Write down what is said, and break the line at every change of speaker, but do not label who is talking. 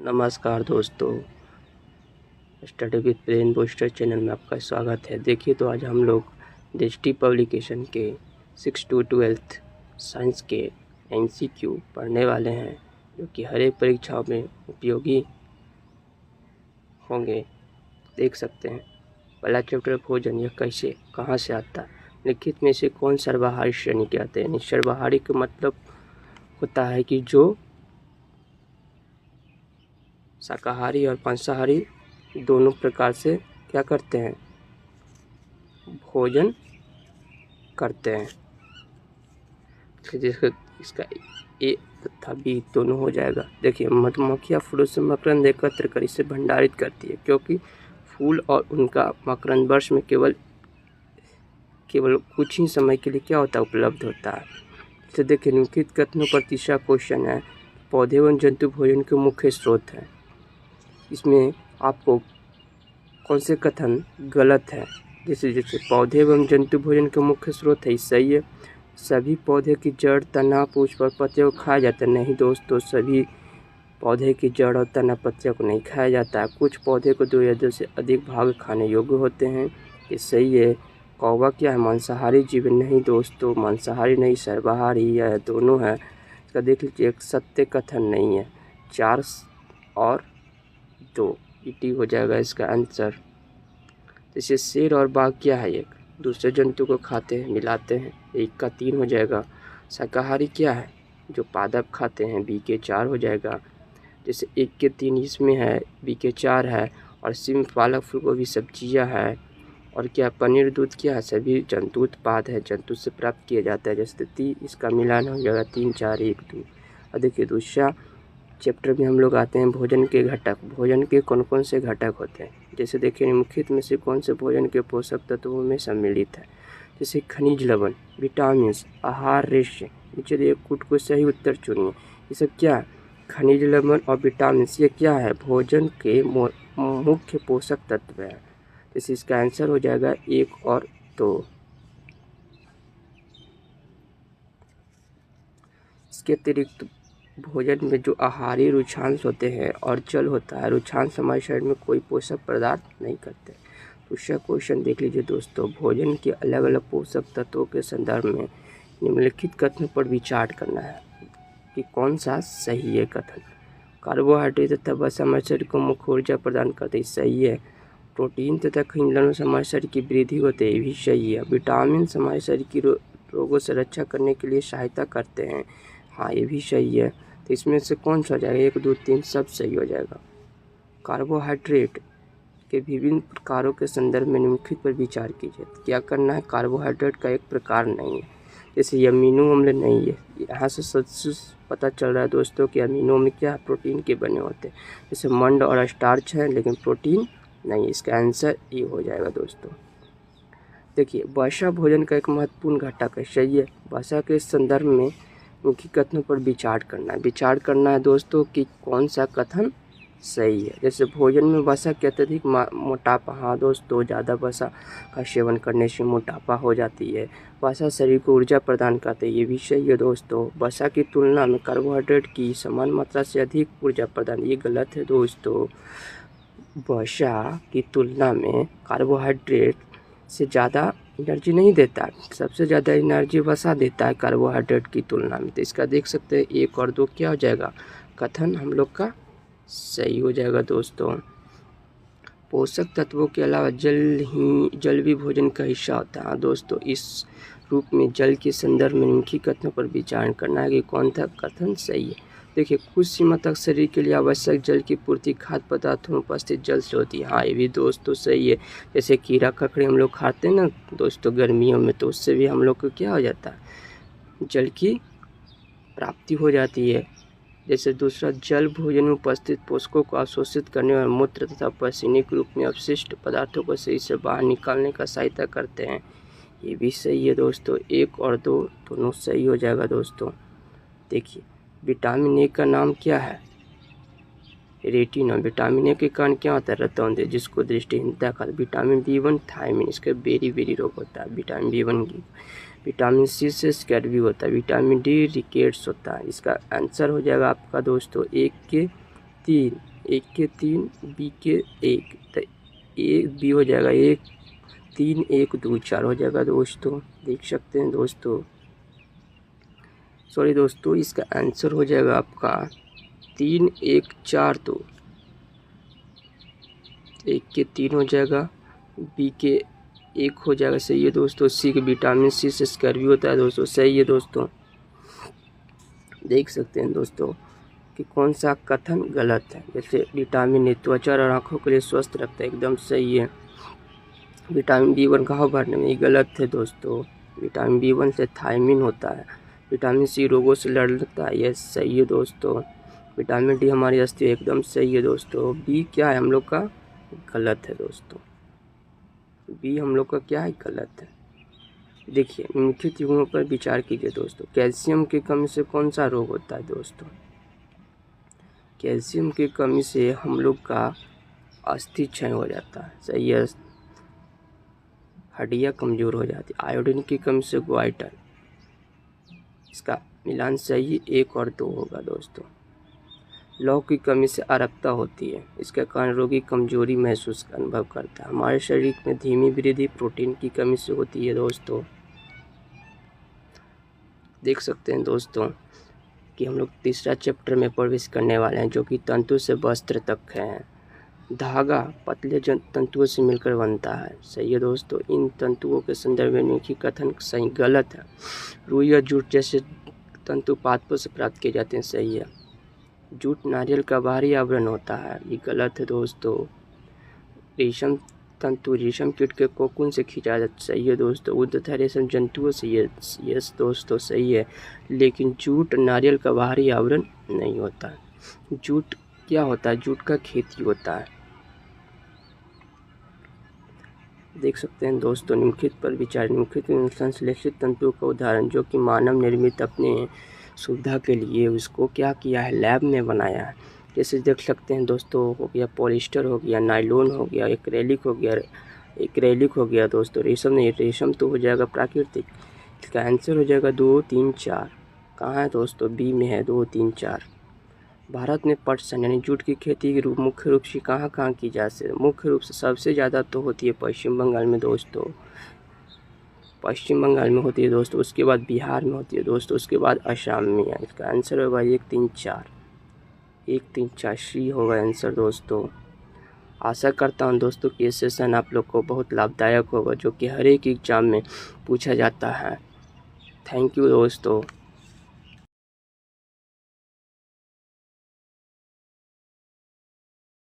नमस्कार दोस्तों, study with brain booster channel में आपका स्वागत है। देखिए तो आज हम लोग दृष्टि पब्लिकेशन के 6 to 12 साइंस के MCQ पढ़ने वाले हैं, जो कि हर एक परीक्षाओं में उपयोगी होंगे। देख सकते हैं पहला चैप्टर भोजन, यह कैसे कहाँ से आता है। लिखित में से कौन सर्वाहारी श्रेणी के आते हैं। सर्वाहारी का मतलब होता है कि जो शाकाहारी और मांसाहारी दोनों प्रकार से क्या करते हैं, भोजन करते हैं। इसका ए तथा बी दोनों हो जाएगा। देखिए, मधुमक्खियाँ फूलों से मकरंद एकत्र कर इसे भंडारित करती है, क्योंकि फूल और उनका मकरंद वर्ष में केवल कुछ ही समय के लिए क्या होता है, उपलब्ध होता है। तो देखिए, निम्नलिखित कथनों पर तीसरा क्वेश्चन है, पौधे एवं जंतु भोजन के मुख्य स्रोत हैं। इसमें आपको कौन से कथन गलत है। जैसे पौधे एवं जंतु भोजन के मुख्य स्रोत है, सही है। सभी पौधे की जड़, तना, पुष्प और पत्तियों को खाया जाता है। नहीं दोस्तों, सभी पौधे की जड़ और तना, पत्तियों को नहीं खाया जाता है। कुछ पौधे को 2 या 2 से अधिक भाग खाने योग्य होते हैं, ये सही है। कौवा क्या है, मांसाहारी जीव? नहीं दोस्तों, मांसाहारी नहीं, सर्वाहारी या दोनों है। इसका देख लीजिए, एक सत्य कथन नहीं है। 4 और 2 ईटी हो जाएगा इसका आंसर। जैसे शेर और बाघ क्या है, एक दूसरे जंतु को खाते हैं, मिलाते हैं, 1 का 3 हो जाएगा। शाकाहारी क्या है, जो पादप खाते हैं, बी के 4 हो जाएगा। जैसे 1 के 3 इसमें है, बी के 4 है। और सिम, पालक, फूलगोभी सब्जियां है। और क्या, पनीर, दूध क्या है, सभी जंतु उत्पाद है, जंतु से प्राप्त किया जाता है। जैसे 3 इसका मिलान हो जाएगा, 3 4 1 2। और देखिए दूसरा चैप्टर में हम लोग आते हैं भोजन के घटक। भोजन के कौन कौन से घटक होते हैं। जैसे देखिए, निम्नलिखित में से कौन से भोजन के पोषक तत्वों में सम्मिलित है। जैसे खनिज लवण, विटामिन, आहार रेशे। नीचे दिए कूट को सही उत्तर चुनिए। ये सब क्या है, खनिज लवण और विटामिन, ये क्या है, भोजन के मुख्य पोषक तत्व है। जैसे इसका आंसर हो जाएगा 1 और 2। इसके अतिरिक्त भोजन में जो आहारी रुक्षांश होते हैं और जल होता है, रुक्षांश हमारे शरीर में कोई पोषक पदार्थ नहीं करते। दूसरा क्वेश्चन देख लीजिए दोस्तों, भोजन के अलग अलग पोषक तत्वों के संदर्भ में निम्नलिखित कथन पर विचार करना है कि कौन सा सही है कथन। कार्बोहाइड्रेट तथा वसा हमारे शरीर को मुख्य ऊर्जा प्रदान करते हैं, सही है। प्रोटीन तथा खनिज लवण से हमारे शरीर की वृद्धि होती है, ये भी सही है। विटामिन हमारे शरीर की रोगों से रक्षा करने के लिए सहायता करते हैं, हाँ ये भी सही है। तो इसमें से कौन सा हो जाएगा, 1 2 3 सब सही हो जाएगा। कार्बोहाइड्रेट के विभिन्न प्रकारों के संदर्भ में निम्नलिखित पर विचार कीजिए। क्या करना है, कार्बोहाइड्रेट का एक प्रकार नहीं है। जैसे अमीनो अम्ल नहीं है, यहाँ से सच पता चल रहा है दोस्तों कि अमीनो में क्या, प्रोटीन के बने होते हैं। जैसे मंड और स्टार्च है, लेकिन प्रोटीन नहीं। इसका आंसर ये हो जाएगा दोस्तों। देखिए, वसा भोजन का एक महत्वपूर्ण घटक है, सही है। वसा के संदर्भ में मुख्य कथनों पर विचार करना है दोस्तों कि कौन सा कथन सही है। जैसे भोजन में वसा के अत्यधिक मोटापा, हाँ दोस्तों, ज़्यादा वसा का सेवन करने से मोटापा हो जाती है। वसा शरीर को ऊर्जा प्रदान करते हैं, ये भी सही है दोस्तों। वसा की तुलना में कार्बोहाइड्रेट की समान मात्रा से अधिक ऊर्जा प्रदान, ये गलत है दोस्तों। वसा की तुलना में कार्बोहाइड्रेट से ज़्यादा एनर्जी नहीं देता है, सबसे ज़्यादा एनर्जी वसा देता है कार्बोहाइड्रेट की तुलना में। तो इसका देख सकते हैं 1 और 2 क्या हो जाएगा, कथन हम लोग का सही हो जाएगा दोस्तों। पोषक तत्वों के अलावा जल भी भोजन का हिस्सा होता है दोस्तों। इस रूप में जल के संदर्भ में निम्नलिखित कथनों पर विचार करना है कि कौन सा कथन सही है। देखिए, कुछ सीमा तक शरीर के लिए आवश्यक जल की पूर्ति खाद्य पदार्थों में उपस्थित जल से होती है, हाँ ये भी दोस्तों सही है। जैसे कीड़ा ककड़ी हम लोग खाते हैं ना दोस्तों गर्मियों में, तो उससे भी हम लोग को क्या हो जाता है, जल की प्राप्ति हो जाती है। जैसे दूसरा, जल भोजन में उपस्थित पोषकों को अवशोषित करने और मूत्र तथा पसीने के रूप में अपशिष्ट पदार्थों को सही से बाहर निकालने का सहायता करते हैं, ये भी सही है दोस्तों। 1 और 2 दोनों सही हो जाएगा दोस्तों। देखिए, विटामिन ए का नाम क्या है, रेटिना। विटामिन ए के कारण क्या होता है, रतौंधे, जिसको दृष्टिहीनता का। विटामिन B1 थायमिन, इसका बेरी रोग होता है। विटामिन B1 की। विटामिन सी से स्कैर्वी होता है। विटामिन डी रिकेट्स होता है। इसका आंसर हो जाएगा आपका दोस्तों 1 के 3। 1 के 3 बी के 1, तो एक बी हो जाएगा 1 3 1 2 4 हो जाएगा दोस्तों। देख सकते हैं दोस्तों, सॉरी दोस्तों, इसका आंसर हो जाएगा आपका 3 1 4 2। 1 के 3 हो जाएगा, बी के 1 हो जाएगा, सही है दोस्तों। सी के विटामिन सी से स्कर्वी होता है दोस्तों, सही है दोस्तों। देख सकते हैं दोस्तों कि कौन सा कथन गलत है। जैसे विटामिन ए त्वचा और आँखों के लिए स्वस्थ रखता है, एकदम सही है। विटामिन B1 घाव भरने में, ये गलत है दोस्तों। विटामिन B1 से थायमिन होता है। विटामिन सी रोगों से लड़ता है, ये सही है दोस्तों। विटामिन डी हमारी अस्थि, एकदम सही है दोस्तों। बी क्या है हम लोग का, गलत है दोस्तों। बी हम लोग का क्या है, गलत है। देखिए, निम्नलिखित युग्मों पर विचार कीजिए दोस्तों। कैल्शियम की कमी से कौन सा रोग होता है दोस्तों? कैल्शियम की कमी से हम लोग का अस्थि क्षय हो जाता है, सही है। हड्डियाँ कमज़ोर हो जाती है। आयोडीन की कमी से ग्वाइटर, इसका मिलान सही 1 और 2 होगा दोस्तों। लौह की कमी से अरक्ता होती है, इसके कारण रोगी कमजोरी महसूस अनुभव करता है। हमारे शरीर में धीमी वृद्धि प्रोटीन की कमी से होती है दोस्तों। देख सकते हैं दोस्तों कि हम लोग तीसरा चैप्टर में प्रवेश करने वाले हैं, जो कि तंतु से वस्त्र तक है। धागा पतले तंतुओं से मिलकर बनता है, सही है दोस्तों। इन तंतुओं के संदर्भ में निम्नलिखित कथन सही गलत है। रुई या जूट जैसे तंतु पादपों से प्राप्त किए जाते हैं, सही है। जूट नारियल का बाहरी आवरण होता है, ये गलत है दोस्तों। रेशम तंतु रेशम कीट के कोकून से खींचा जाता है, सही है दोस्तों। ऊन तथा रेशम जंतुओं से, यस दोस्तों सही है। लेकिन जूट नारियल का बाहरी आवरण नहीं होता है। जूट क्या होता है, जूट का खेती होता है। देख सकते हैं दोस्तों, निम्नलिखित पर विचार। निम्नलिखित संश्लेषित तंतुओं का उदाहरण, जो कि मानव निर्मित अपने सुविधा के लिए उसको क्या किया है, लैब में बनाया है। जैसे देख सकते हैं दोस्तों, हो गया पॉलिस्टर, हो गया नायलॉन, हो गया एक्रेलिक, हो गया दोस्तों। रेशम नहीं, रेशम तो हो जाएगा प्राकृतिक। इसका आंसर हो जाएगा 2 3 4। कहाँ है दोस्तों, बी में है 2 3 4। भारत में पटसन यानी जूट की खेती की मुख्य रूप से कहाँ की जाती है? मुख्य रूप से सबसे ज़्यादा तो होती है पश्चिम बंगाल में दोस्तों। पश्चिम बंगाल में होती है दोस्तों, उसके बाद बिहार में होती है दोस्तों, उसके बाद असम में है। इसका आंसर होगा 1 3 4। 1 3 4 सी होगा आंसर दोस्तों। आशा करता हूँ दोस्तों कि ये सेशन आप लोग को बहुत लाभदायक होगा, जो कि हर एक एग्जाम में पूछा जाता है। थैंक यू दोस्तों।